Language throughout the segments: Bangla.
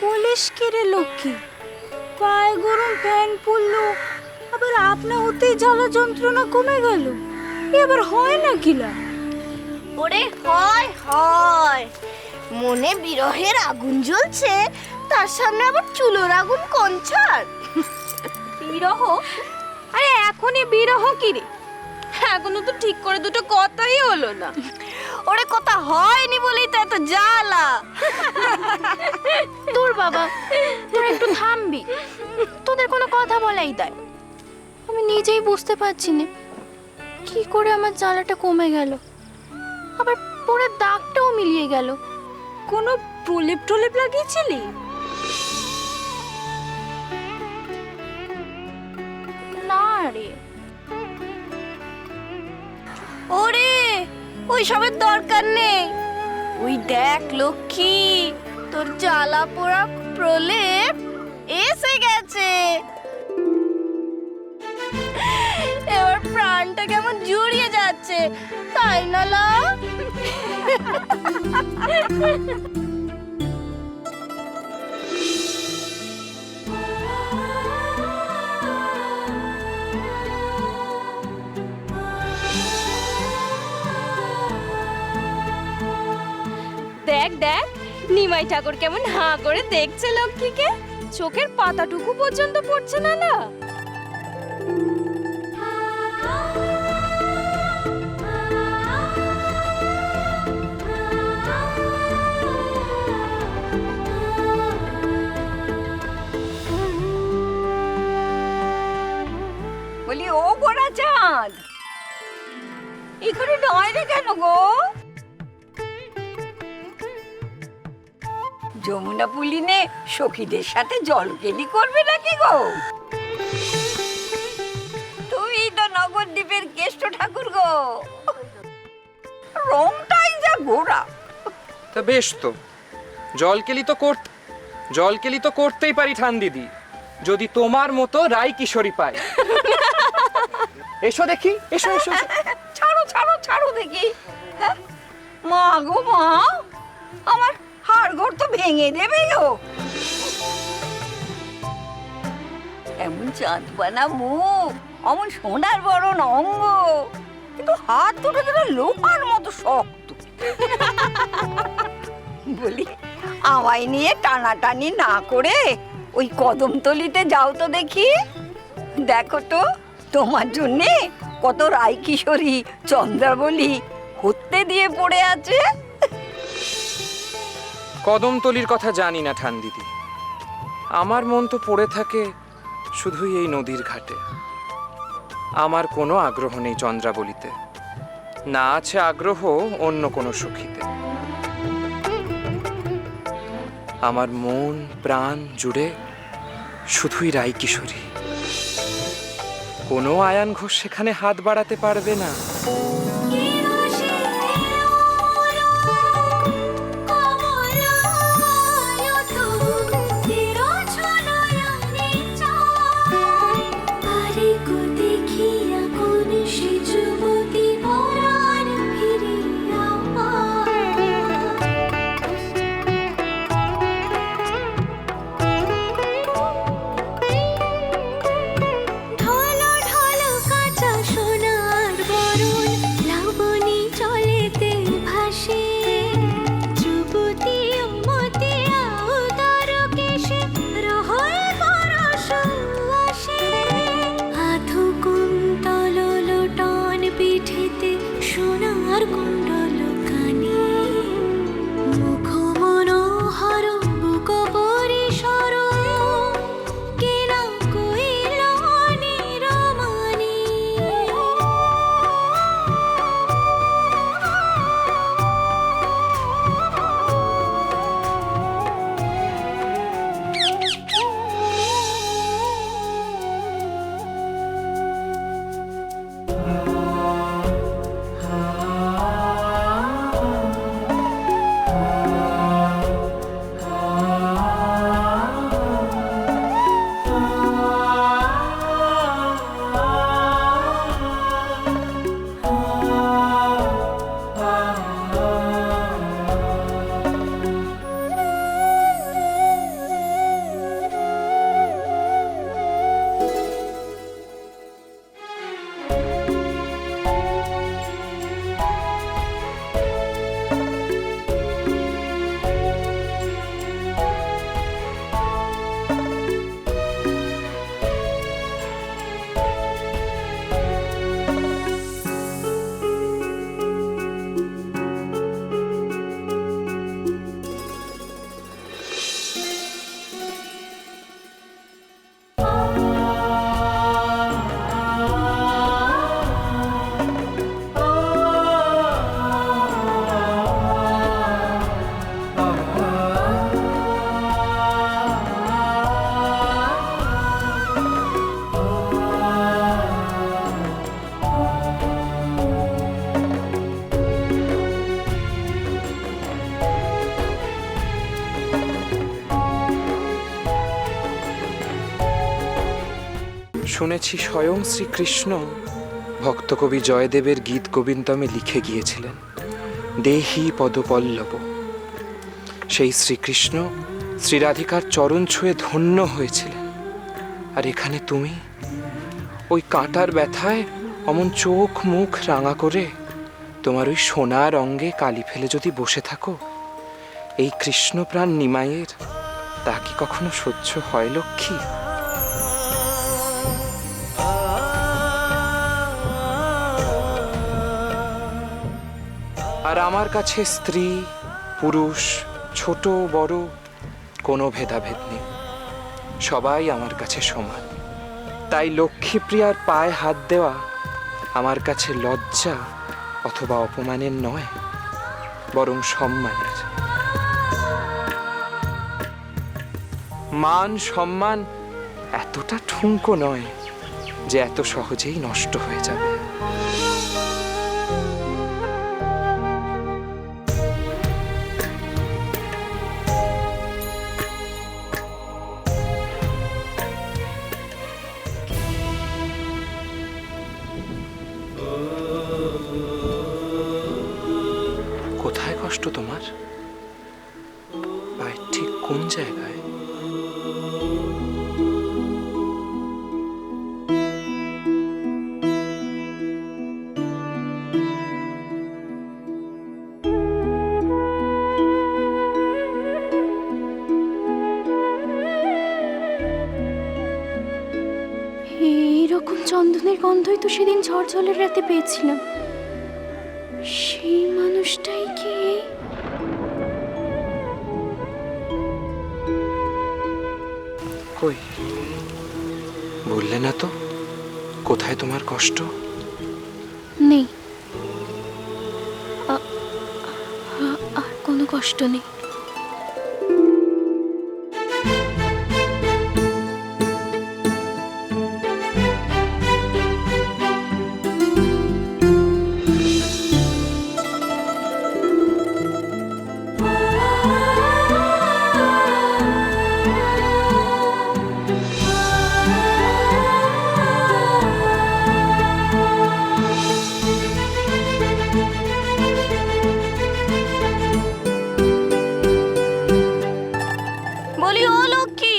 বলিস কি রে লক্ষ্মী, পায়ে গরম ফ্যান পড়লো, আবার আপনা হতেই জ্বালা যন্ত্রণা কমে গেল। এবার হয় না কিলা? ওরে হয় হয়, মনে বিরহের আগুন জ্বলছে, তার সামনে আবার চুলোর আগুন কোন ছাড়। বিরহ? আরে এখনই বিরহ কি রে? এখনো তো ঠিক করে দুটো কথাই হলো না। ওরে কথা হয়নি বলেই তো এত জ্বালা। তোর বাবা, তোরা একটু থামবি, তোদের কোনো কথা বলাই দেয়। আমি নিজেই বুঝতে পারছি না কি করে আমার জ্বালাটা কমে গেল, আবার পুরো দাগটাও মিলিয়ে গেল। কোনো প্রলেপ টলেপ লাগিয়েছিলি? না রে। ওরে ওই সবের দরকার নেই, ওই দেখ লক্ষ্মী, তোর জ্বালা পোড়া প্রলেপ এসে গেছে। এবার প্রাণটা কেমন জুড়িয়ে যাচ্ছে, তাই না লা? দেখ দেখ, নিমাই ঠাকুর কেমন হাঁ করে দেখছে লক্ষ্মীকে, চোখের পাতাটুকু পর্যন্ত পড়ছে না না। বলি ও গোড়া চাঁদ, এখানে নয় রে কেন গো? যমুনা পুলিনে সখীদের সাথে জলকেলি করবে নাকি গো? তুই তো নগরদ্বীপের কেষ্ট ঠাকুর গো, রংটাই যা গোড়া। তা বেশ তো, জলকেলি তো করতেই পারি ঠান দিদি, যদি তোমার মতো রাই কিশোরী পাই। এসো দেখি, এসো এসো এসো। ছাড়ো ছাড়ো ছাড়ো দেখি। হ্যাঁ? মা গো মা, আমার হাড়গোড় তো ভেঙে দেবে গো। এমন চাঁদ পানা মুখ, অমন সোনার বরণ অঙ্গ, কিন্তু হাত দুটো যেন লোহার মতো শক্ত। বলি আমায় নিয়ে টানাটানি না করে ওই কদমতলিতে যাও তো দেখি, দেখো তো তোমার জন্যে কত রাই কিশোরী চন্দ্রাবলী হত্যে দিয়ে পড়ে আছে। কদমতলির কথা জানি না ঠান দিদি, আমার মন তো পড়ে থাকে শুধুই এই নদীর ঘাটে। আমার কোনো আগ্রহ নেই চন্দ্রাবলীতে, না আছে আগ্রহ অন্য কোনো সখীতে। আমার মন প্রাণ জুড়ে শুধুই রাই কিশোরী। কোনো আয়ান ঘোষ সেখানে হাত বাড়াতে পারবে না। শুনেছি স্বয়ং শ্রীকৃষ্ণ ভক্তকবি জয়দেবের গীত গোবিন্দমে লিখে গিয়েছিলেন, দেহি পদপল্লব। সেই শ্রীকৃষ্ণ শ্রীরাধিকার চরণ ছুঁয়ে ধন্য হয়েছিলেন। আর এখানে তুমি ওই কাঁটার ব্যথায় অমন চোখ মুখ রাঙা করে তোমার ওই সোনার অঙ্গে কালি ফেলে যদি বসে থাকো, এই কৃষ্ণপ্রাণ নিমাইয়ের তা কি কখনো সহ্য হয় লক্ষ্মী? আর আমার কাছে স্ত্রী পুরুষ ছোট বড় কোনো ভেদাভেদ নেই, সবাই আমার কাছে সমান। তাই লক্ষ্মীপ্রিয়ার পায়ে হাত দেওয়া আমার কাছে লজ্জা অথবা অপমানের নয়, বরং সম্মানের। মান সম্মান এতটা ঠুনকো নয় যে এত সহজেই নষ্ট হয়ে যাবে। কোথায় কষ্ট তোমার? পায়ের ঠিক কোন জায়গায়? এইরকম চন্দনের গন্ধই তো সেদিন ঝড় ঝড়ের রাতে পেয়েছিলাম। সেই মানুষটাই কি? কই বললে না তো কোথায় তোমার কষ্ট? নেই, আর কোনো কষ্ট নেই। বলি ও লক্ষ্মী,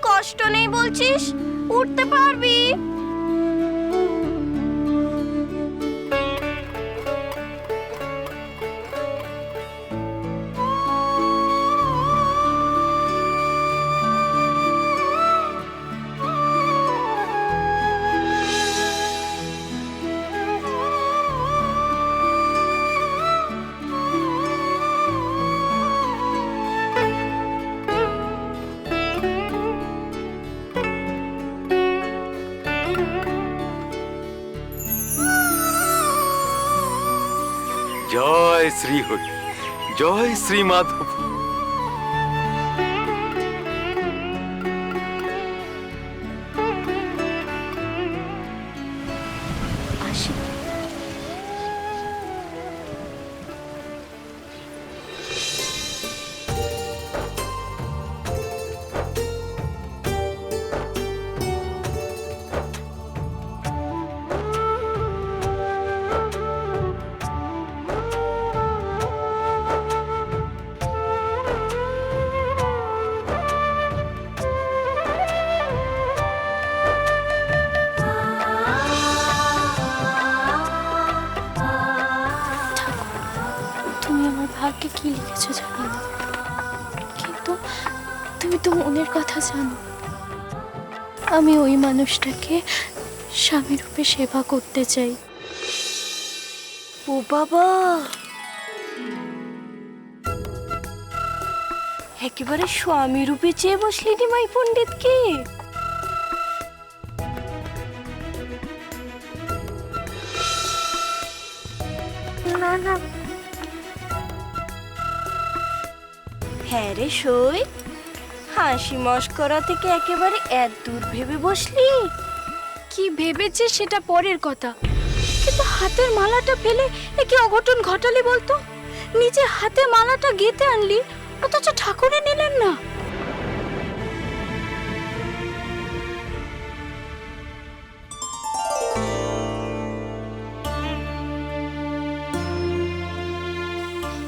কষ্ট নেই বলছিস, উঠতে পারবি? জয় শ্রী হরি, জয় শ্রী মাধব। আসি। তুমি আমার ভাগ্যে কি লিখেছো জানি না, কিন্তু তুমি তো মনের কথা জানো। আমি ওই মানুষটাকে স্বামী রূপে সেবা করতে চাই। ও বাবা, একেবারে স্বামী রূপে চেয়ে বসলি নিমাই পণ্ডিতকে? না না, হ্যাঁ রে সই, হাসি মস্করা থেকে একেবারে এত দূর ভেবে বসলি? কি ভেবেছে সেটা পরের কথা, কিন্তু হাতের মালাটা ফেলে এ কি অঘটন ঘটালি বলতো? নিজে হাতে মালাটা গেঁথে আনলি, অথচ ঠাকুরে নিলেন না।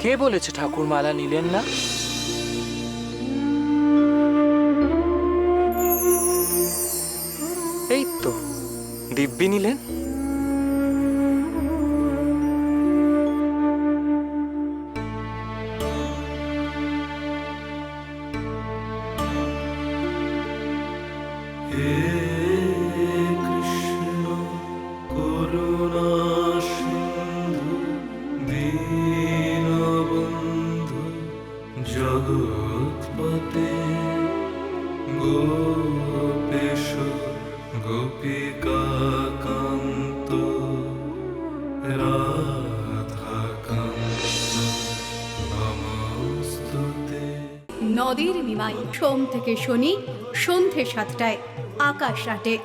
কে বলেছে ঠাকুর মালা নিলেন না? এই তো দিব্যি নিলেন। জগৎপতে গোপেশ গোপিকাকান্ত রাধাকান্ত নমস্তুতে। নদীর নিমাই সোম থেকে শনি সন্ধে 7টায় আকাশ আটে।